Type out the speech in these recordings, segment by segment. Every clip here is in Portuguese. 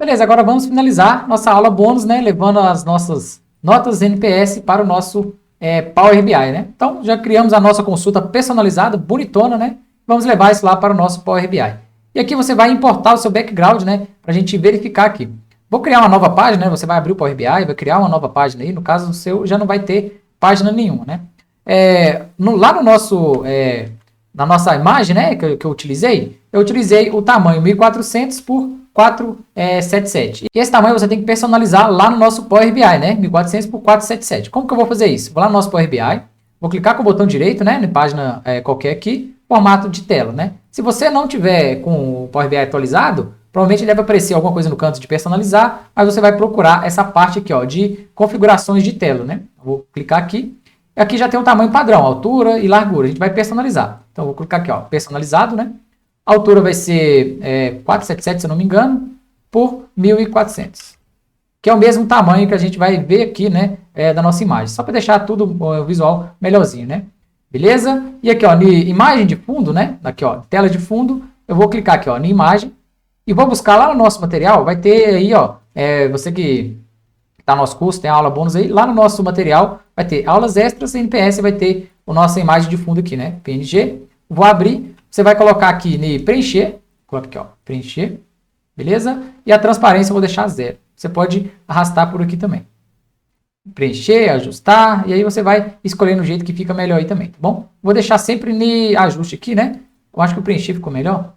Beleza, agora vamos finalizar nossa aula bônus, né? Levando as nossas notas NPS para o nosso Power BI, né? Então, já criamos a nossa consulta personalizada, bonitona, né? Vamos levar isso lá para o nosso Power BI. E aqui você vai importar o seu background, né? Para a gente verificar aqui. Vou criar uma nova página, né? Você vai abrir o Power BI, vai criar uma nova página aí. No caso, o seu já não vai ter página nenhuma, né? Lá no nosso... na nossa imagem, né, que eu utilizei o tamanho 1400 por 477. E esse tamanho você tem que personalizar lá no nosso Power BI, né, 1400 por 477. Como que eu vou fazer isso? Vou lá no nosso Power BI, vou clicar com o botão direito, né, na página qualquer aqui, formato de tela, né. Se você não tiver com o Power BI atualizado, provavelmente deve aparecer alguma coisa no canto de personalizar, mas você vai procurar essa parte aqui, ó, de configurações de tela, né. Vou clicar aqui. Aqui já tem um tamanho padrão, altura e largura. A gente vai personalizar. Então, vou clicar aqui, ó, personalizado, né? A altura vai ser 477, se eu não me engano, por 1400. Que é o mesmo tamanho que a gente vai ver aqui, né? Da nossa imagem. Só para deixar tudo o visual melhorzinho, né? Beleza? E aqui, ó, imagem de fundo, né? Aqui, ó, tela de fundo. Eu vou clicar aqui, ó, em imagem. E vou buscar lá no nosso material. Vai ter aí, ó, você que... tá no nosso curso, tem aula bônus aí, lá no nosso material vai ter aulas extras, NPS vai ter a nossa imagem de fundo aqui, né, PNG, vou abrir, você vai colocar aqui em preencher, coloca aqui, ó, preencher, beleza? E a transparência eu vou deixar 0, você pode arrastar por aqui também, preencher, ajustar, e aí você vai escolhendo o jeito que fica melhor aí também, tá bom? Vou deixar sempre em ajuste aqui, né, eu acho que o preencher ficou melhor,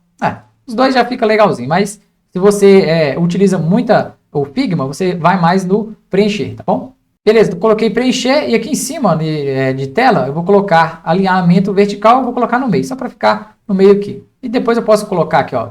os dois já fica legalzinho, mas se você utiliza muita o Figma, você vai mais no preencher, tá bom? Beleza, eu coloquei preencher e aqui em cima de tela eu vou colocar alinhamento vertical, eu vou colocar no meio, só para ficar no meio aqui. E depois eu posso colocar aqui, ó,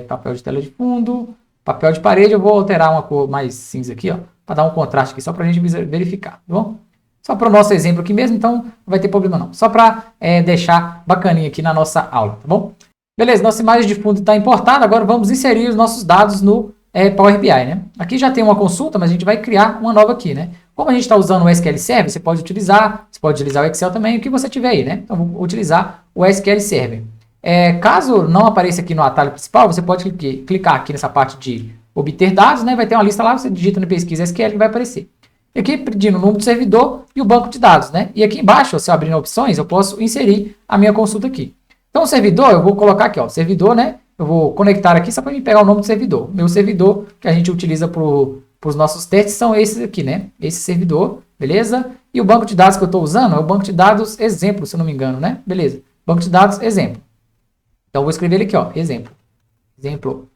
papel de tela de fundo, papel de parede, eu vou alterar uma cor mais cinza aqui, ó, para dar um contraste aqui, só para a gente verificar, tá bom? Só para o nosso exemplo aqui mesmo, então não vai ter problema não. Só para deixar bacaninha aqui na nossa aula, tá bom? Beleza, nossa imagem de fundo está importada, agora vamos inserir os nossos dados no Power BI, né? Aqui já tem uma consulta, mas a gente vai criar uma nova aqui, né? Como a gente está usando o SQL Server, você pode utilizar o Excel também, o que você tiver aí, né? Então, vou utilizar o SQL Server. Caso não apareça aqui no atalho principal, você pode clicar aqui nessa parte de obter dados, né? Vai ter uma lista lá, você digita no pesquisa SQL que vai aparecer. E aqui pedindo o número do servidor e o banco de dados, né? E aqui embaixo, se eu abrir opções, eu posso inserir a minha consulta aqui. Então, o servidor, eu vou colocar aqui, ó, servidor, né? Eu vou conectar aqui só para me pegar o nome do servidor. Meu servidor que a gente utiliza para os nossos testes são esses aqui, né? Esse servidor, beleza? E o banco de dados que eu estou usando é o banco de dados exemplo, se eu não me engano, né? Beleza. Banco de dados exemplo. Então, eu vou escrever ele aqui, ó, exemplo. Exemplo.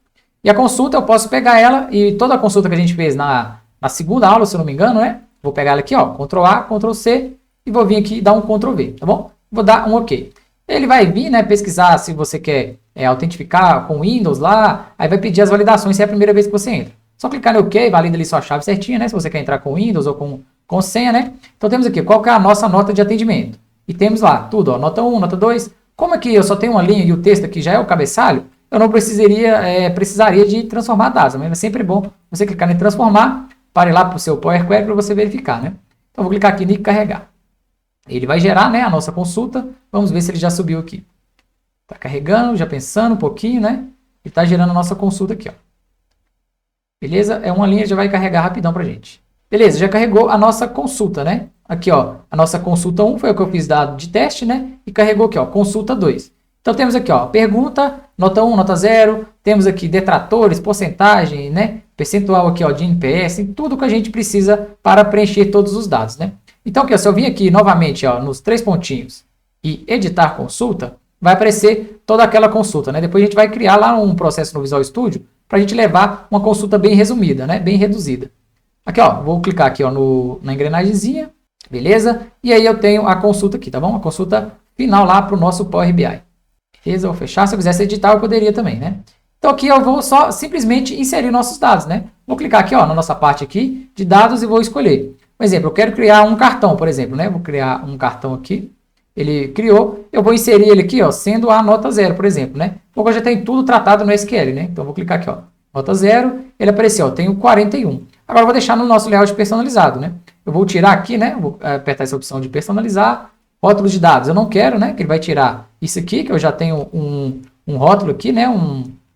E a consulta, eu posso pegar ela e toda a consulta que a gente fez na segunda aula, se eu não me engano, né? Vou pegar ela aqui, ó, Ctrl A, Ctrl C e vou vir aqui e dar um Ctrl V, tá bom? Vou dar um OK. Ele vai vir, né, pesquisar se você quer autentificar com Windows lá, aí vai pedir as validações se é a primeira vez que você entra. Só clicar no OK, valida ali sua chave certinha, né, se você quer entrar com Windows ou com senha, né. Então temos aqui, qual que é a nossa nota de atendimento. E temos lá tudo, ó, nota 1, nota 2. Como aqui eu só tenho uma linha e o texto aqui já é o cabeçalho, eu não precisaria de transformar dados, mas é sempre bom você clicar em transformar, para ir lá para o seu Power Query para você verificar, né. Então vou clicar aqui em carregar. Ele vai gerar, né, a nossa consulta. Vamos ver se ele já subiu aqui. Está carregando, já pensando um pouquinho, né? Ele está gerando a nossa consulta aqui, ó. Beleza? É uma linha, já vai carregar rapidão para a gente. Beleza, já carregou a nossa consulta, né? Aqui, ó, a nossa consulta 1 foi o que eu fiz dado de teste, né? E carregou aqui, ó, consulta 2. Então temos aqui, ó, pergunta, nota 1, nota 0. Temos aqui detratores, porcentagem, né? Percentual aqui, ó, de NPS, tudo que a gente precisa para preencher todos os dados, né? Então, aqui, ó, se eu vir aqui novamente, ó, nos 3 pontinhos e editar consulta, vai aparecer toda aquela consulta, né? Depois a gente vai criar lá um processo no Visual Studio para a gente levar uma consulta bem resumida, né? Bem reduzida. Aqui, ó, vou clicar aqui, ó, na engrenagemzinha, beleza? E aí eu tenho a consulta aqui, tá bom? A consulta final lá para o nosso Power BI. Beleza? Vou fechar. Se eu quisesse editar, eu poderia também, né? Então aqui eu vou só simplesmente inserir nossos dados, né? Vou clicar aqui, ó, na nossa parte aqui de dados e vou escolher. Por exemplo, eu quero criar um cartão, por exemplo, né? Vou criar um cartão aqui. Ele criou, eu vou inserir ele aqui, ó, sendo a nota 0, por exemplo, né? Porque eu já tenho tudo tratado no SQL, né? Então, eu vou clicar aqui, ó, nota 0, ele apareceu, ó, tenho 41. Agora, eu vou deixar no nosso layout personalizado, né? Eu vou tirar aqui, né? Vou apertar essa opção de personalizar, rótulos de dados. Eu não quero, né? Que ele vai tirar isso aqui, que eu já tenho um rótulo aqui, né?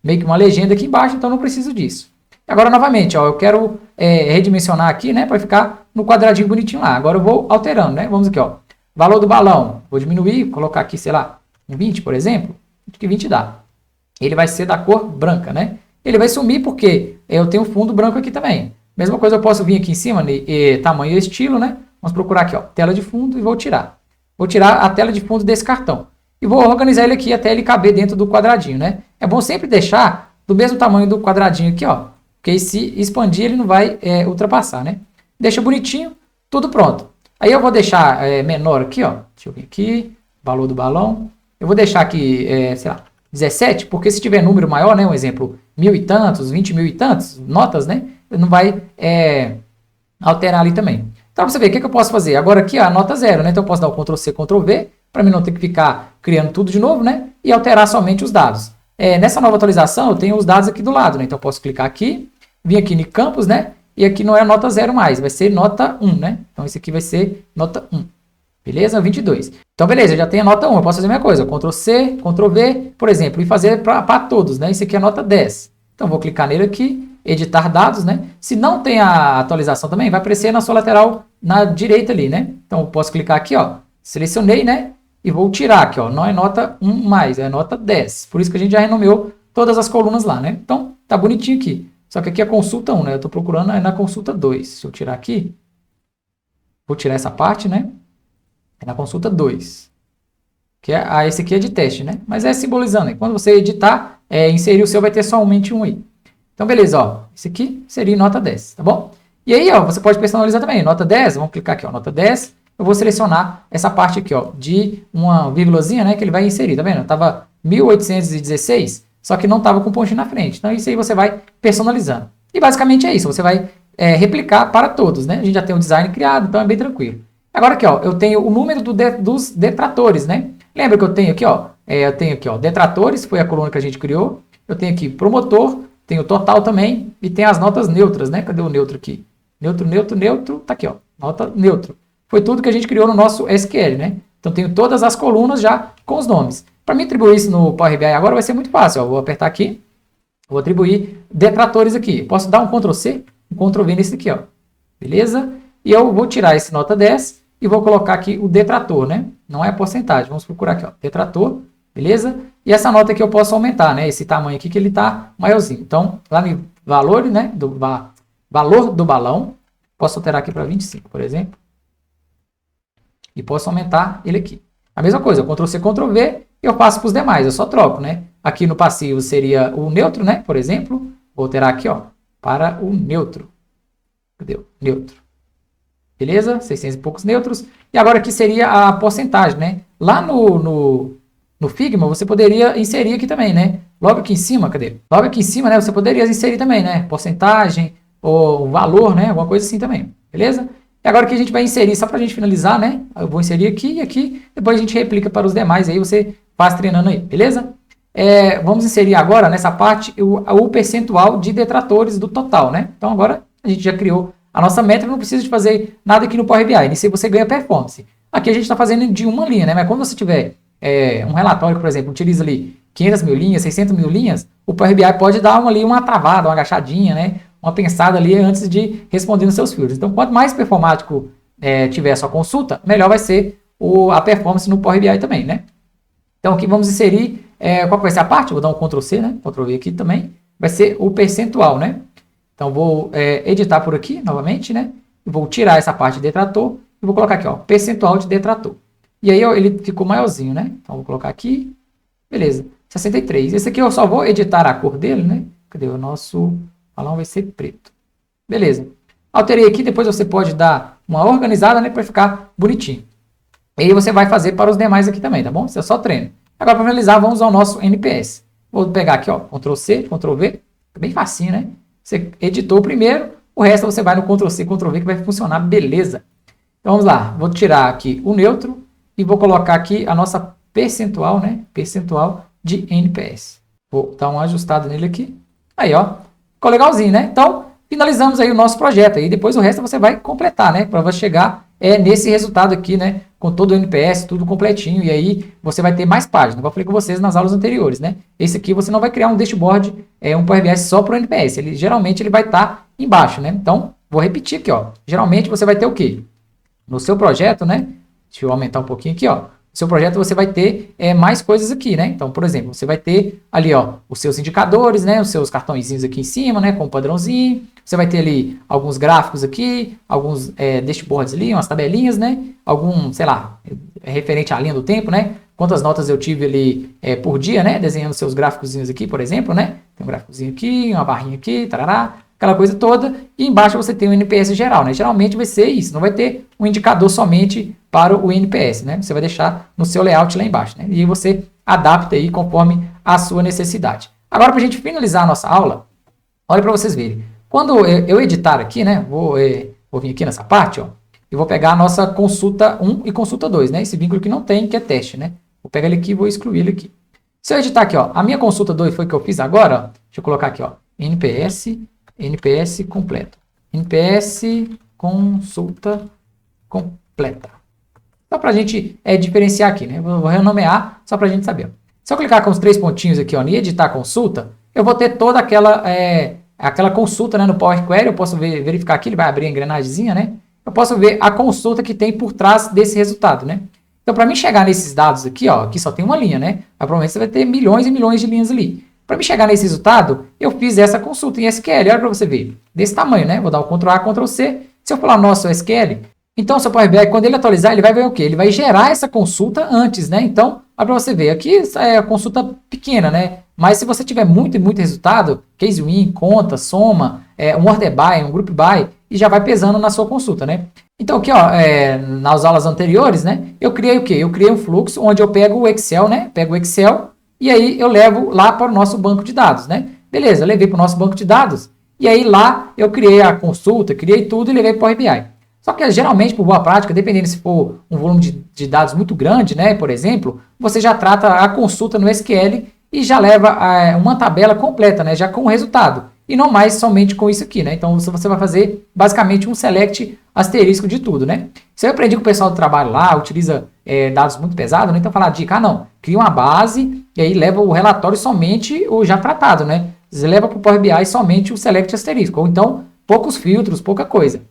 Meio que uma legenda aqui embaixo, então eu não preciso disso. Agora, novamente, ó, eu quero redimensionar aqui, né, para ficar no quadradinho bonitinho lá. Agora eu vou alterando, né? Vamos aqui, ó. Valor do balão, vou diminuir, colocar aqui, sei lá, um 20, por exemplo. Acho que 20 dá. Ele vai ser da cor branca, né? Ele vai sumir porque eu tenho fundo branco aqui também. Mesma coisa eu posso vir aqui em cima, tamanho e estilo, né? Vamos procurar aqui, ó, tela de fundo e vou tirar. Vou tirar a tela de fundo desse cartão. E vou organizar ele aqui até ele caber dentro do quadradinho, né? É bom sempre deixar do mesmo tamanho do quadradinho aqui, ó. Porque se expandir ele não vai ultrapassar, né? Deixa bonitinho, tudo pronto. Aí eu vou deixar menor aqui, ó. Deixa eu vir aqui, valor do balão. Eu vou deixar aqui, sei lá, 17, porque se tiver número maior, né? Um exemplo, 1000 e tantos, 20 mil e tantos, notas, né? Não vai alterar ali também. Então, pra você ver, o que eu posso fazer? Agora aqui, a nota 0, né? Então, eu posso dar o Ctrl+C, Ctrl+V, para mim não ter que ficar criando tudo de novo, né? E alterar somente os dados. Nessa nova atualização, eu tenho os dados aqui do lado, né? Então, eu posso clicar aqui, vir aqui em campos, né? E aqui não é nota 0 mais, vai ser nota 1, né? Então, esse aqui vai ser nota 1. Beleza? 22. Então, beleza, eu já tenho a nota 1. Eu posso fazer a mesma coisa. Ctrl+C, Ctrl+V, por exemplo, e fazer para todos, né? Esse aqui é a nota 10. Então, vou clicar nele aqui, editar dados, né? Se não tem a atualização também, vai aparecer na sua lateral na direita ali, né? Então, eu posso clicar aqui, ó. Selecionei, né? E vou tirar aqui, ó. Não é nota 1 mais, é nota 10. Por isso que a gente já renomeou todas as colunas lá, né? Então, tá bonitinho aqui. Só que aqui é consulta 1, né? Eu tô procurando na consulta 2. Se eu tirar aqui, vou tirar essa parte, né? É na consulta 2. Que esse aqui é de teste, né? Mas é simbolizando. Quando você editar, inserir o seu, vai ter somente um aí. Então, beleza, ó. Esse aqui seria nota 10, tá bom? E aí, ó, você pode personalizar também. Nota 10, vamos clicar aqui, ó. Nota 10. Eu vou selecionar essa parte aqui, ó, de uma vírgulazinha, né, que ele vai inserir, tá vendo? Tava 1816, só que não tava com pontinho na frente. Então, isso aí você vai personalizando. E basicamente é isso. Você vai replicar para todos, né? A gente já tem o design criado, então é bem tranquilo. Agora aqui, ó, eu tenho o número dos detratores, né? Lembra que eu tenho aqui, ó, detratores, foi a coluna que a gente criou. Eu tenho aqui promotor, tenho total também e tem as notas neutras, né? Cadê o neutro aqui? Neutro, tá aqui, ó, nota neutro. Foi tudo que a gente criou no nosso SQL, né? Então, tenho todas as colunas já com os nomes. Para me atribuir isso no Power BI agora vai ser muito fácil, ó. Vou apertar aqui, vou atribuir detratores aqui. Posso dar um Ctrl+C, um Ctrl+V nesse aqui, ó. Beleza? E eu vou tirar esse nota 10 e vou colocar aqui o detrator, né? Não é a porcentagem. Vamos procurar aqui, ó. Detrator, beleza? E essa nota aqui eu posso aumentar, né? Esse tamanho aqui que ele tá maiorzinho. Então, lá no valor, né? Valor do balão, posso alterar aqui para 25, por exemplo. E posso aumentar ele aqui. A mesma coisa, Ctrl+C, Ctrl+V, e eu passo para os demais, eu só troco, né? Aqui no passivo seria o neutro, né? Por exemplo, vou alterar aqui, ó, para o neutro. Cadê o neutro? Beleza? 600 e poucos neutros. E agora aqui seria a porcentagem, né? Lá no Figma, você poderia inserir aqui também, né? Logo aqui em cima, cadê? Logo aqui em cima, né? Você poderia inserir também, né? Porcentagem, ou valor, né? Alguma coisa assim também. Beleza? E agora que a gente vai inserir, só para a gente finalizar, né? Eu vou inserir aqui e aqui, depois a gente replica para os demais, aí você faz treinando aí, beleza? Vamos inserir agora nessa parte o percentual de detratores do total, né? Então agora a gente já criou a nossa métrica, não precisa de fazer nada aqui no Power BI, nisso aí você ganha performance. Aqui a gente está fazendo de uma linha, né? Mas quando você tiver um relatório que, por exemplo, utiliza ali 500 mil linhas, 600 mil linhas, o Power BI pode dar uma travada, uma agachadinha, né? Uma pensada ali antes de responder nos seus filtros. Então, quanto mais performático tiver a sua consulta, melhor vai ser a performance no Power BI também, né? Então, aqui vamos inserir, qual vai ser a parte? Vou dar um Ctrl+C, né? Ctrl+V aqui também. Vai ser o percentual, né? Então, vou editar por aqui, novamente, né? Vou tirar essa parte de detrator e vou colocar aqui, ó, percentual de detrator. E aí, ó, ele ficou maiorzinho, né? Então, vou colocar aqui. Beleza. 63. Esse aqui eu só vou editar a cor dele, né? Cadê o nosso... O balão vai ser preto. Beleza. Alterei aqui, depois você pode dar uma organizada, né, para ficar bonitinho. E aí você vai fazer para os demais aqui também, tá bom? Isso é só treino. Agora, para finalizar, vamos ao nosso NPS. Vou pegar aqui, ó, Ctrl+C, Ctrl+V. É bem facinho, né? Você editou primeiro, o resto você vai no Ctrl+C, Ctrl+V que vai funcionar, beleza. Então, vamos lá. Vou tirar aqui o neutro e vou colocar aqui a nossa percentual, né? Percentual de NPS. Vou dar uma ajustada nele aqui. Aí, ó. Ficou legalzinho, né? Então, finalizamos aí o nosso projeto. E depois o resto você vai completar, né? Para você chegar nesse resultado aqui, né? com todo o NPS, tudo completinho, e aí você vai ter mais páginas, como eu falei com vocês nas aulas anteriores, né? Esse aqui você não vai criar um dashboard, um Power BI só para o NPS, geralmente ele vai estar embaixo, né? Então, vou repetir aqui, ó. Geralmente você vai ter o quê? No seu projeto, né? Deixa eu aumentar um pouquinho aqui, ó. No seu projeto você vai ter mais coisas aqui, né? Então, por exemplo, você vai ter ali, ó, os seus indicadores, né? Os seus cartõezinhos aqui em cima, né? Com o padrãozinho. Você vai ter ali alguns gráficos aqui, alguns dashboards ali, umas tabelinhas, né? Algum, sei lá, referente à linha do tempo, né? Quantas notas eu tive ali por dia, né? Desenhando seus gráficozinhos aqui, por exemplo, né? Tem um gráficozinho aqui, uma barrinha aqui, tarará. Aquela coisa toda, e embaixo você tem o NPS geral, né? Geralmente vai ser isso, não vai ter um indicador somente para o NPS, né? Você vai deixar no seu layout lá embaixo, né? E você adapta aí conforme a sua necessidade. Agora, para a gente finalizar a nossa aula, olha para vocês verem. Quando eu editar aqui, né? Vou vir aqui nessa parte, ó. Eu vou pegar a nossa consulta 1 e consulta 2, né? Esse vínculo que não tem, que é teste, né? Vou pegar ele aqui e vou excluir ele aqui. Se eu editar aqui, ó, a minha consulta 2 foi o que eu fiz agora, ó. Deixa eu colocar aqui, ó, NPS completo. NPS consulta completa. Só para a gente diferenciar aqui, né? Vou renomear só para a gente saber. Se eu clicar com os 3 pontinhos aqui, ó, em editar a consulta, eu vou ter toda aquela consulta, né, no Power Query. Eu posso verificar aqui, ele vai abrir a engrenagemzinha, né? Eu posso ver a consulta que tem por trás desse resultado, né? Então, para mim chegar nesses dados aqui, ó, aqui só tem uma linha, né? Mas provavelmente você vai ter milhões e milhões de linhas ali. Para me chegar nesse resultado, eu fiz essa consulta em SQL. Olha para você ver. Desse tamanho, né? Vou dar o Ctrl A, Ctrl C. Se eu falar nosso SQL, então o seu Power BI, quando ele atualizar, ele vai ver o quê? Ele vai gerar essa consulta antes, né? Então, olha para você ver. Aqui é a consulta pequena, né? Mas se você tiver muito e muito resultado, case win, conta, soma, um order by, um group by, e já vai pesando na sua consulta, né? Então aqui, ó, nas aulas anteriores, né? Eu criei o quê? Eu criei um fluxo onde eu pego o Excel, né? Pego o Excel. E aí eu levo lá para o nosso banco de dados, né? Beleza, eu levei para o nosso banco de dados. E aí lá eu criei a consulta, criei tudo e levei para o Power BI. Só que geralmente, por boa prática, dependendo se for um volume de dados muito grande, né? Por exemplo, você já trata a consulta no SQL e já leva uma tabela completa, né? Já com o resultado. E não mais somente com isso aqui, né? Então você vai fazer basicamente um select asterisco de tudo, né? Isso eu aprendi com o pessoal do trabalho lá, utiliza dados muito pesados, né? Então falar dica, não, cria uma base e aí leva o relatório somente o já tratado, né? Você leva para o Power BI somente o select asterisco, ou então poucos filtros, pouca coisa.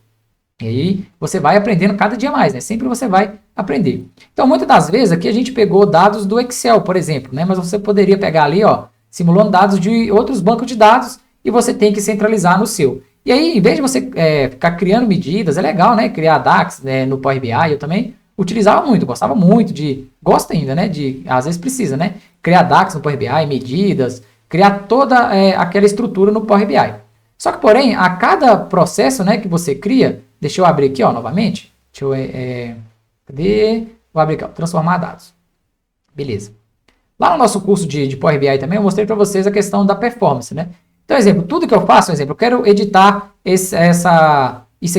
E aí você vai aprendendo cada dia mais, né? Sempre você vai aprender. Então muitas das vezes aqui a gente pegou dados do Excel, por exemplo, né? Mas você poderia pegar ali, ó, simulando dados de outros bancos de dados e você tem que centralizar no seu. E aí, em vez de você ficar criando medidas, é legal, né? Criar DAX no Power BI, eu também utilizava muito, gostava muito gosto ainda, né? Às vezes precisa, né? Criar DAX no Power BI, medidas, criar toda aquela estrutura no Power BI. Só que, porém, a cada processo, né, que você cria, deixa eu abrir aqui, ó, novamente. Deixa eu, cadê? Vou abrir aqui, ó, transformar dados. Beleza. Lá no nosso curso de Power BI também, eu mostrei para vocês a questão da performance, né? Então, exemplo, tudo que eu faço, eu quero editar isso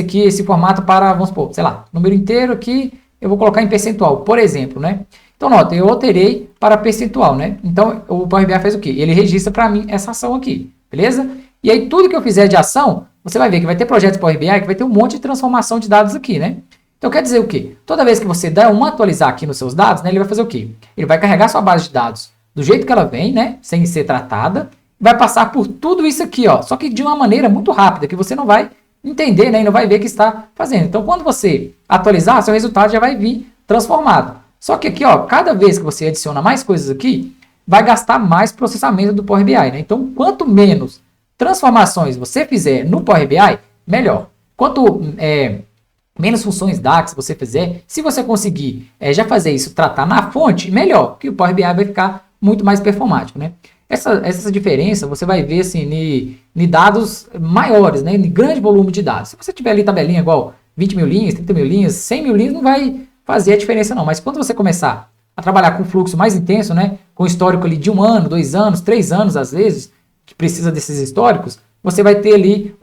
aqui, esse formato para, vamos supor, sei lá, número inteiro aqui, eu vou colocar em percentual, por exemplo, né? Então, nota, eu alterei para percentual, né? Então, o Power BI faz o quê? Ele registra para mim essa ação aqui, beleza? E aí, tudo que eu fizer de ação, você vai ver que vai ter projetos Power BI que vai ter um monte de transformação de dados aqui, né? Então, quer dizer o quê? Toda vez que você dá um atualizar aqui nos seus dados, né, ele vai fazer o quê? Ele vai carregar sua base de dados do jeito que ela vem, né? Sem ser tratada, vai passar por tudo isso aqui, ó, só que de uma maneira muito rápida, que você não vai entender, né, e não vai ver que está fazendo. Então, quando você atualizar, seu resultado já vai vir transformado. Só que aqui, ó, cada vez que você adiciona mais coisas aqui, vai gastar mais processamento do Power BI, né? Então, quanto menos transformações você fizer no Power BI, melhor. Quanto menos funções DAX você fizer, se você conseguir já fazer isso, tratar na fonte, melhor, porque o Power BI vai ficar muito mais performático, né? Essa diferença você vai ver assim, em dados maiores, né? Em grande volume de dados. Se você tiver ali tabelinha igual 20 mil linhas, 30 mil linhas, 100 mil linhas, não vai fazer a diferença não. Mas quando você começar a trabalhar com fluxo mais intenso, né? Com histórico ali de 1 ano, 2 anos, 3 anos às vezes, que precisa desses históricos, você vai ter ali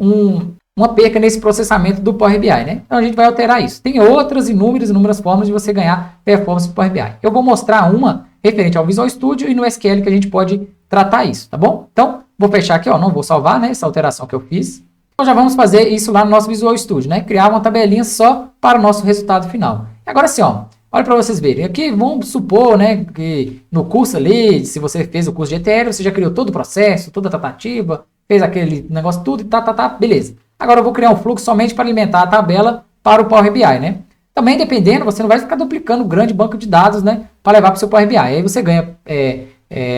uma perca nesse processamento do Power BI, né? Então a gente vai alterar isso. Tem outras inúmeras formas de você ganhar performance no Power BI. Eu vou mostrar uma referente ao Visual Studio e no SQL que a gente pode tratar isso, tá bom? Então, vou fechar aqui, ó, não vou salvar, né, essa alteração que eu fiz. Então já vamos fazer isso lá no nosso Visual Studio, né? Criar uma tabelinha só para o nosso resultado final. Agora sim, ó, Olha para vocês verem. Aqui vamos supor, né, que no curso ali, se você fez o curso de ETL, você já criou todo o processo, toda a tratativa, fez aquele negócio tudo e beleza. Agora eu vou criar um fluxo somente para alimentar a tabela para o Power BI, né? Também dependendo, você não vai ficar duplicando um grande banco de dados, né, para levar para o seu Power BI. Aí você ganha,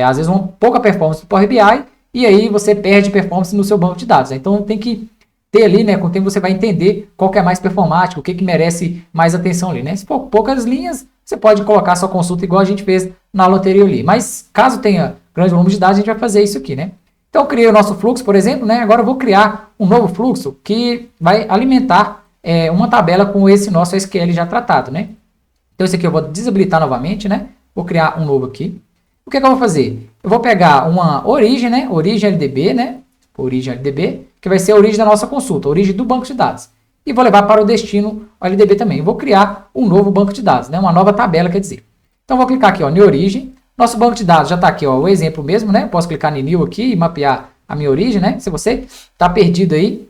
às vezes, uma pouca performance do Power BI e aí você perde performance no seu banco de dados. Né? Então tem que ter ali, né, com o tempo você vai entender qual que é mais performático, o que merece mais atenção ali, né? Se for poucas linhas, você pode colocar sua consulta igual a gente fez na aula anterior ali. Mas caso tenha grande volume de dados, a gente vai fazer isso aqui, né? Então eu criei o nosso fluxo, por exemplo, né? Agora eu vou criar um novo fluxo que vai alimentar uma tabela com esse nosso SQL já tratado, né? Então esse aqui eu vou desabilitar novamente, né? Vou criar um novo aqui. O que eu vou fazer? Eu vou pegar uma origem, né? Origem LDB, né? Origem LDB, que vai ser a origem da nossa consulta, a origem do banco de dados. E vou levar para o destino o LDB também. Eu vou criar um novo banco de dados, né? Uma nova tabela, quer dizer. Então, vou clicar aqui, ó, em origem. Nosso banco de dados já está aqui, ó, o exemplo mesmo, né? Posso clicar em new aqui e mapear a minha origem, né? Se você está perdido aí,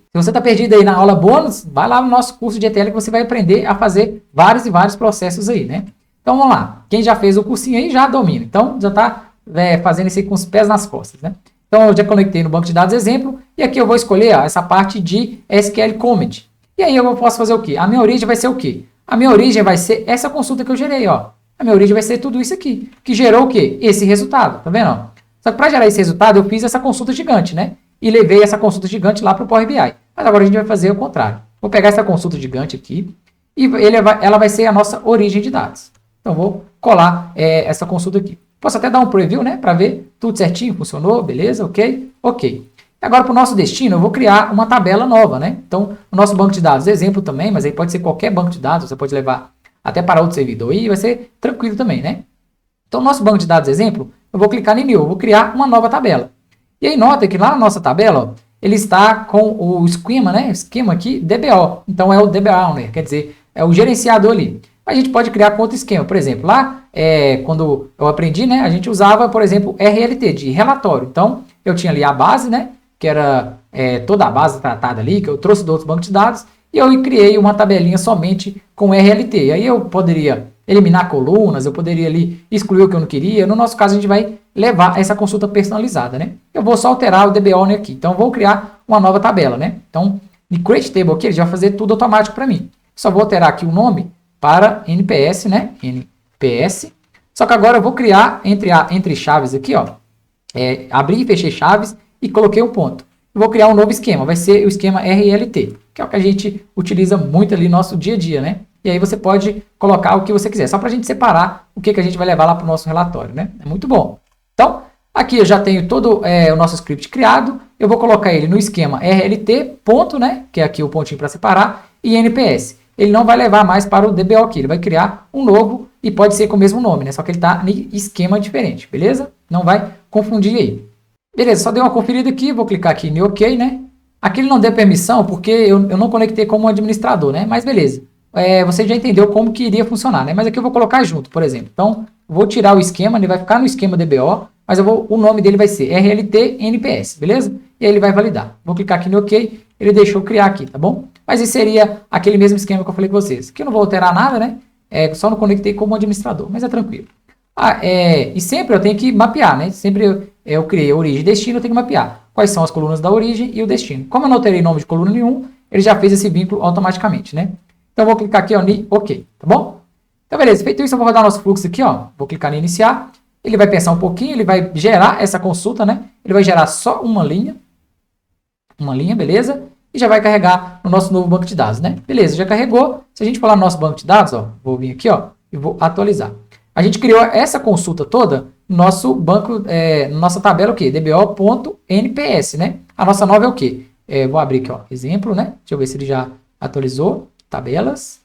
na aula bônus, vai lá no nosso curso de ETL que você vai aprender a fazer vários e vários processos aí, né? Então, vamos lá. Quem já fez o cursinho aí já domina. Então, já está fazendo isso aí com os pés nas costas, né? Então, eu já conectei no banco de dados exemplo, e aqui eu vou escolher essa parte de SQL Comment. E aí eu posso fazer o quê? A minha origem vai ser o quê? A minha origem vai ser essa consulta que eu gerei, ó. A minha origem vai ser tudo isso aqui, que gerou o quê? Esse resultado, tá vendo? Só que para gerar esse resultado, eu fiz essa consulta gigante, né? E levei essa consulta gigante lá para o Power BI. Mas agora a gente vai fazer o contrário. Vou pegar essa consulta gigante aqui, e ela vai ser a nossa origem de dados. Então, vou colar essa consulta aqui. Posso até dar um preview, né, para ver tudo certinho, funcionou, beleza, ok, ok. Agora, para o nosso destino, eu vou criar uma tabela nova, né? Então, o nosso banco de dados, exemplo também, mas aí pode ser qualquer banco de dados, você pode levar até para outro servidor e vai ser tranquilo também, né? Então, o nosso banco de dados, exemplo, eu vou clicar em new, eu vou criar uma nova tabela. E aí, nota que lá na nossa tabela, ó, ele está com o esquema, né? Esquema aqui, DBO. Então, é o DB Owner, quer dizer, é o gerenciador ali. A gente pode criar com outro esquema. Por exemplo, lá, quando eu aprendi, né, a gente usava, por exemplo, RLT, de relatório. Então, eu tinha ali a base, né, que era toda a base tratada ali, que eu trouxe do outro banco de dados, e eu criei uma tabelinha somente com RLT. E aí eu poderia eliminar colunas, eu poderia ali excluir o que eu não queria. No nosso caso, a gente vai levar essa consulta personalizada, né? Eu vou só alterar o DB Owner aqui. Então, eu vou criar uma nova tabela, né? Então, no Create Table aqui, ele já vai fazer tudo automático para mim. Só vou alterar aqui o nome para NPS, né? NPS. Só que agora eu vou criar entre chaves aqui, ó. Abri e fechei chaves e coloquei um ponto. Eu vou criar um novo esquema, vai ser o esquema RLT, que é o que a gente utiliza muito ali no nosso dia a dia, né? E aí você pode colocar o que você quiser, só para a gente separar o que a gente vai levar lá para o nosso relatório, né? É muito bom. Então, aqui eu já tenho todo o nosso script criado, eu vou colocar ele no esquema RLT, ponto, né? Que é aqui o pontinho para separar, e NPS. Ele não vai levar mais para o DBO aqui, ele vai criar um novo e pode ser com o mesmo nome, né? Só que ele está em esquema diferente, beleza? Não vai confundir aí. Beleza, só dei uma conferida aqui, vou clicar aqui em OK, né? Aqui ele não deu permissão porque eu não conectei como administrador, né? Mas beleza, você já entendeu como que iria funcionar, né? Mas aqui eu vou colocar junto, por exemplo. Então, vou tirar o esquema, ele vai ficar no esquema DBO, mas o nome dele vai ser RLT NPS, beleza? E aí ele vai validar. Vou clicar aqui no OK, ele deixou criar aqui, tá bom? Mas esse seria aquele mesmo esquema que eu falei com vocês. Aqui eu não vou alterar nada, né? Só não conectei como administrador, mas é tranquilo. E sempre eu tenho que mapear, né? Sempre eu criei a origem e destino, eu tenho que mapear quais são as colunas da origem e o destino. Como eu não alterei nome de coluna nenhum, ele já fez esse vínculo automaticamente, né? Então eu vou clicar aqui, ó, em OK, tá bom? Então beleza, feito isso eu vou rodar nosso fluxo aqui, ó. Vou clicar em iniciar, ele vai pensar um pouquinho, ele vai gerar essa consulta, né? Ele vai gerar só uma linha, beleza? E já vai carregar no nosso novo banco de dados, né? Beleza, já carregou. Se a gente for lá no nosso banco de dados, ó, vou vir aqui, ó, e vou atualizar. A gente criou essa consulta toda no nosso banco, nossa tabela, o quê? DBO.NPS, né? A nossa nova é o quê? Vou abrir aqui, ó, exemplo, né? Deixa eu ver se ele já atualizou. Tabelas.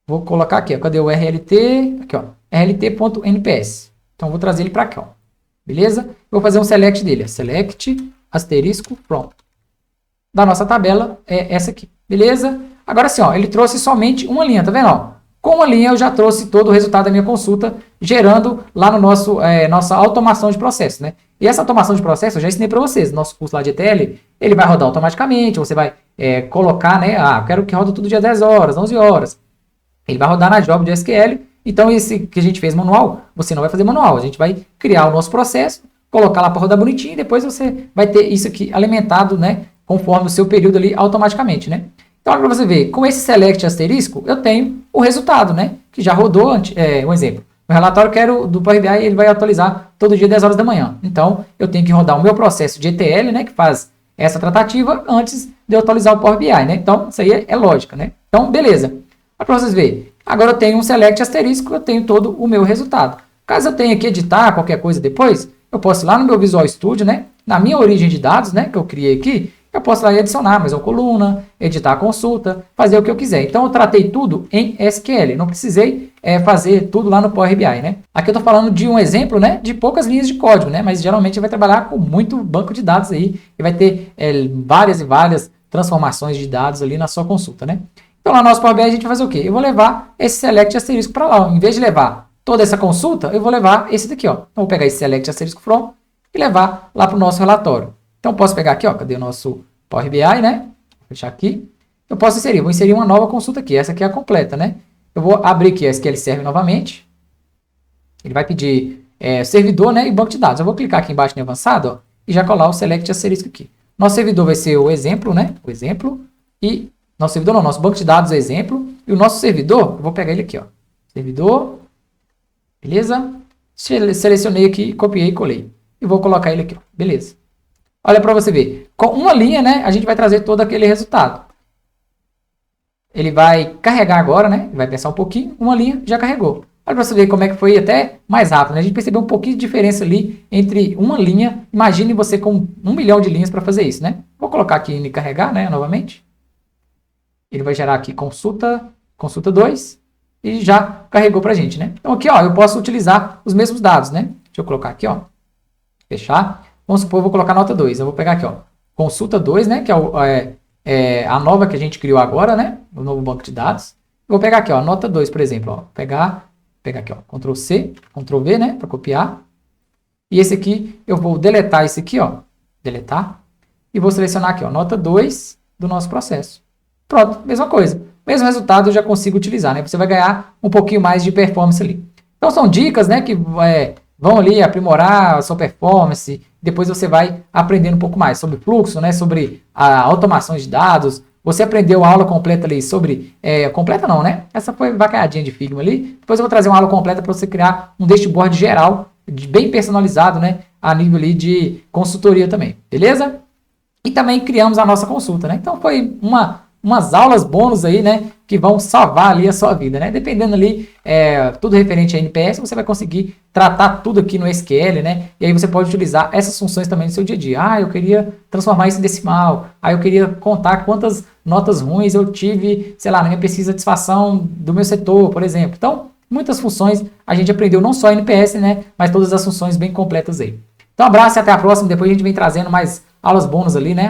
Vou colocar aqui, ó, cadê o RLT? Aqui, ó, RLT.NPS. Então, vou trazer ele para cá, ó. Beleza? Vou fazer um select dele, ó. Select, asterisco, pronto. Da nossa tabela é essa aqui, beleza? Agora sim, ó, ele trouxe somente uma linha, tá vendo? Ó? Com uma linha eu já trouxe todo o resultado da minha consulta, gerando lá no nosso nossa automação de processo, né? E essa automação de processo eu já ensinei para vocês, nosso curso lá de ETL, ele vai rodar automaticamente, você vai colocar, né? Eu quero que rode tudo dia 10 horas, 11 horas. Ele vai rodar na job de SQL Então, esse que a gente fez manual, você não vai fazer manual. A gente vai criar o nosso processo, colocar lá para rodar bonitinho e depois você vai ter isso aqui alimentado, né? Conforme o seu período ali automaticamente, né? Então, para você ver, com esse select asterisco, eu tenho o resultado, né? Que já rodou, um exemplo. O relatório do Power BI, ele vai atualizar todo dia 10 horas da manhã. Então, eu tenho que rodar o meu processo de ETL, né? Que faz essa tratativa antes de eu atualizar o Power BI, né? Então, isso aí é lógica, né? Então, beleza. Para vocês verem, agora eu tenho um select asterisco, eu tenho todo o meu resultado. Caso eu tenha que editar qualquer coisa depois, eu posso ir lá no meu Visual Studio, né? Na minha origem de dados, né? Que eu criei aqui, eu posso ir lá e adicionar mais uma coluna, editar a consulta, fazer o que eu quiser. Então, eu tratei tudo em SQL. Não precisei fazer tudo lá no Power BI, né? Aqui eu estou falando de um exemplo, né? De poucas linhas de código, né? Mas geralmente vai trabalhar com muito banco de dados aí e vai ter várias e várias transformações de dados ali na sua consulta, né? Então, lá no nosso Power BI, a gente vai fazer o quê? Eu vou levar esse select asterisco para lá. Ó. Em vez de levar toda essa consulta, eu vou levar esse daqui, ó. Então, eu vou pegar esse select asterisco from e levar lá para o nosso relatório. Então, eu posso pegar aqui, ó, cadê o nosso Power BI, né? Vou fechar aqui. Eu posso inserir, vou inserir uma nova consulta aqui. Essa aqui é a completa, né? Eu vou abrir aqui a SQL Server novamente. Ele vai pedir servidor, né? E banco de dados. Eu vou clicar aqui embaixo em avançado, ó, e já colar o select asterisco aqui. Nosso servidor vai ser o exemplo, né? O exemplo. E nosso servidor não, nosso banco de dados é exemplo. E o nosso servidor, eu vou pegar ele aqui, ó. Servidor. Beleza? Selecionei aqui, copiei e colei. E vou colocar ele aqui, ó. Beleza. Olha para você ver. Com uma linha, né, a gente vai trazer todo aquele resultado. Ele vai carregar agora, né? Vai pensar um pouquinho. Uma linha já carregou. Olha para você ver como é que foi até mais rápido, né? A gente percebeu um pouquinho de diferença ali entre uma linha. Imagine você com 1 milhão de linhas para fazer isso, né? Vou colocar aqui em carregar, né, novamente. Ele vai gerar aqui consulta 2 e já carregou para a gente, né? Então aqui, ó, eu posso utilizar os mesmos dados, né? Deixa eu colocar aqui, ó. Fechar. Vamos supor, eu vou colocar nota 2. Eu vou pegar aqui, ó, consulta 2, né, que é a nova que a gente criou agora, né, o novo banco de dados. Eu vou pegar aqui, ó, nota 2, por exemplo, ó, pegar aqui, ó, Ctrl C, Ctrl V, né, para copiar. E esse aqui, eu vou deletar esse aqui, ó, deletar, e vou selecionar aqui, ó, nota 2 do nosso processo. Pronto, mesma coisa. Mesmo resultado eu já consigo utilizar, né, você vai ganhar um pouquinho mais de performance ali. Então são dicas, né, que vão ali aprimorar a sua performance. Depois você vai aprendendo um pouco mais sobre fluxo, né, sobre a automação de dados. Você aprendeu a aula completa ali sobre... completa não, né? Essa foi vacaiadinha de Figma ali. Depois eu vou trazer uma aula completa para você criar um dashboard geral, bem personalizado, né? A nível ali de consultoria também. Beleza? E também criamos a nossa consulta, né? Então foi umas aulas bônus aí, né? Que vão salvar ali a sua vida, né? Dependendo ali, tudo referente a NPS, você vai conseguir tratar tudo aqui no SQL, né? E aí você pode utilizar essas funções também no seu dia a dia. Ah, eu queria transformar isso em decimal. Ah, eu queria contar quantas notas ruins eu tive, sei lá, na minha pesquisa de satisfação do meu setor, por exemplo. Então, muitas funções a gente aprendeu não só NPS, né? Mas todas as funções bem completas aí. Então, abraço e até a próxima. Depois a gente vem trazendo mais aulas bônus ali, né?